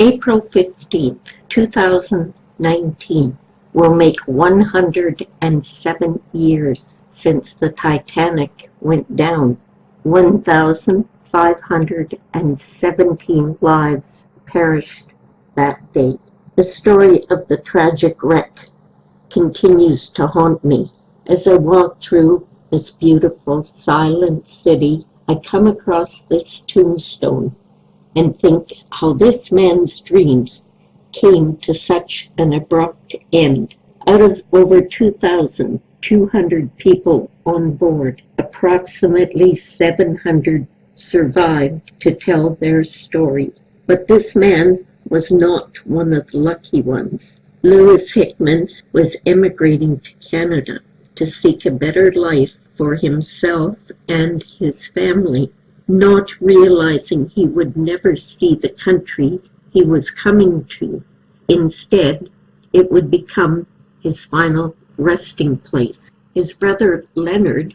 April 15th, 2019 will make 107 years since the Titanic went down. 1,517 lives perished that day. The story of the tragic wreck continues to haunt me. As I walk through this beautiful, silent city, I come across this tombstone and think how this man's dreams came to such an abrupt end. Out of over 2,200 people on board, approximately 700 survived to tell their story. But this man was not one of the lucky ones. Lewis Hickman was emigrating to Canada to seek a better life for himself and his family, not realizing he would never see the country he was coming to. Instead, it would become his final resting place. His brother Leonard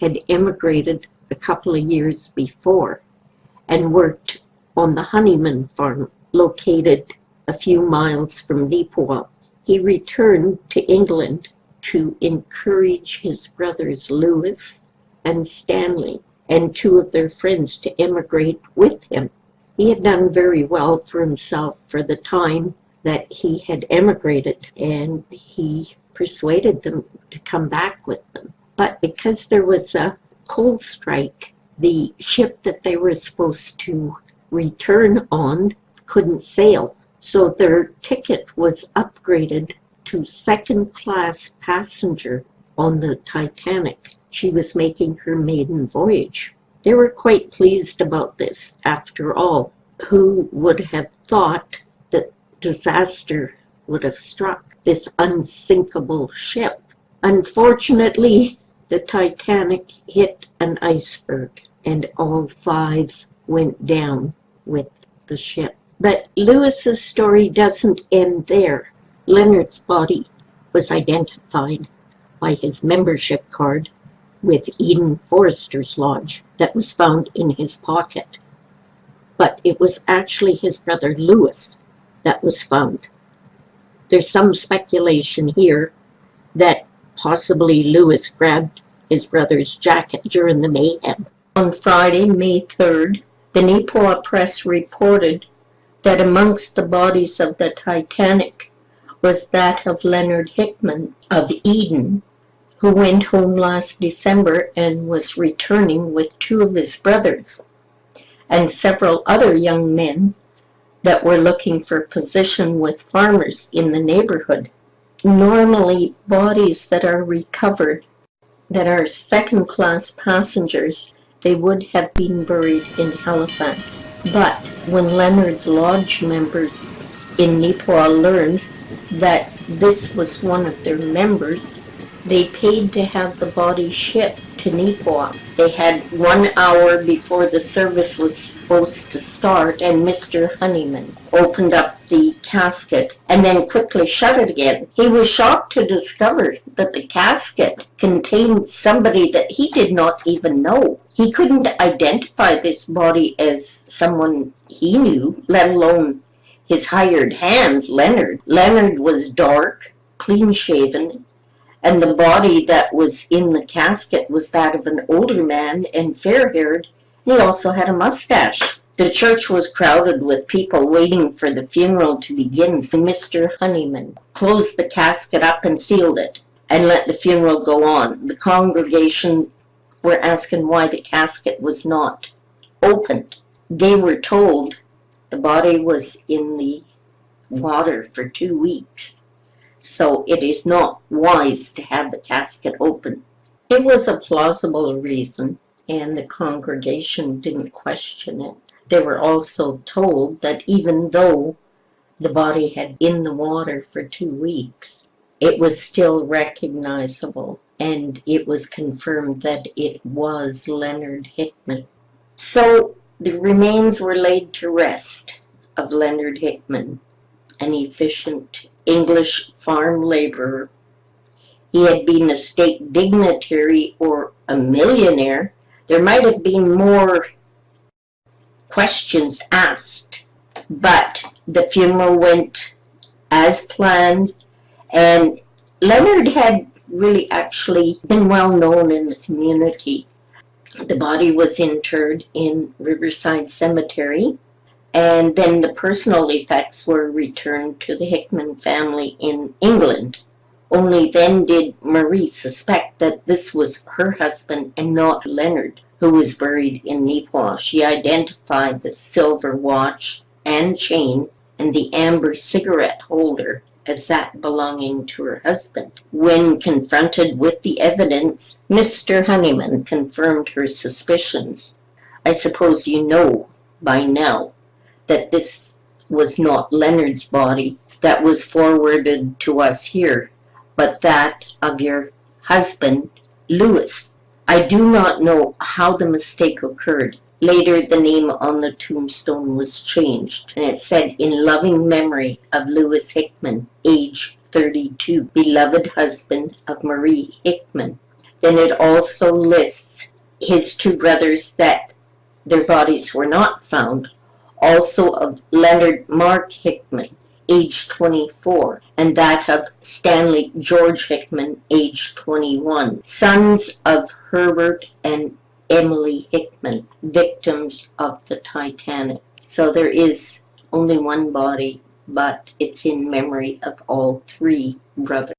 had emigrated a couple of years before and worked on the Honeyman farm, located a few miles from Neepawa. He returned to England to encourage his brothers Lewis and Stanley and two of their friends to emigrate with him. He had done very well for himself for the time that he had emigrated, and he persuaded them to come back with them. But because there was a coal strike, the ship that they were supposed to return on couldn't sail, so their ticket was upgraded to second-class passenger on the Titanic. She was making her maiden voyage. They were quite pleased about this. After all, who would have thought that disaster would have struck this unsinkable ship? Unfortunately, the Titanic hit an iceberg, and all five went down with the ship. But Lewis's story doesn't end there. Leonard's body was identified by his membership card with Eden Forester's Lodge that was found in his pocket. But it was actually his brother Lewis that was found. There's some speculation here that possibly Lewis grabbed his brother's jacket during the mayhem. On Friday, May 3rd, the Neepawa Press reported that amongst the bodies of the Titanic was that of Leonard Hickman of Eden, who went home last December and was returning with two of his brothers and several other young men that were looking for position with farmers in the neighborhood. Normally, bodies that are recovered, that are second-class passengers, they would have been buried in Halifax. But when Leonard's lodge members in Neepawa learned that this was one of their members, they paid to have the body shipped to Neepawa. They had 1 hour before the service was supposed to start, and Mr. Honeyman opened up the casket and then quickly shut it again. He was shocked to discover that the casket contained somebody that he did not even know. He couldn't identify this body as someone he knew, let alone his hired hand, Leonard. Leonard was dark, clean-shaven, and the body that was in the casket was that of an older man and fair-haired. He also had a mustache. The church was crowded with people waiting for the funeral to begin, so Mr. Honeyman closed the casket up and sealed it and let the funeral go on. The congregation were asking why the casket was not opened. They were told the body was in the water for 2 weeks, so it is not wise to have the casket open. It was a plausible reason, and the congregation didn't question it. They were also told that even though the body had been in the water for 2 weeks, it was still recognizable, and it was confirmed that it was Leonard Hickman. So the remains were laid to rest of Leonard Hickman, an efficient English farm laborer. He had been a state dignitary or a millionaire. There might have been more questions asked But the funeral went as planned, and Leonard had really actually been well known in the community. The body was interred in Riverside Cemetery, and then the personal effects were returned to the Hickman family in England. Only then did Marie suspect that this was her husband and not Leonard, who was buried in Neepawa. She identified the silver watch and chain and the amber cigarette holder as that belonging to her husband. When confronted with the evidence, Mr. Honeyman confirmed her suspicions. I suppose you know by now that this was not Leonard's body that was forwarded to us here, but that of your husband, Lewis. I do not know how the mistake occurred. Later, the name on the tombstone was changed, and it said, "In loving memory of Lewis Hickman, age 32, beloved husband of Marie Hickman." Then it also lists his two brothers that their bodies were not found, also of Leonard Mark Hickman, age 24, and that of Stanley George Hickman, age 21, sons of Herbert and Emily Hickman, victims of the Titanic. So there is only one body, but it's in memory of all three brothers.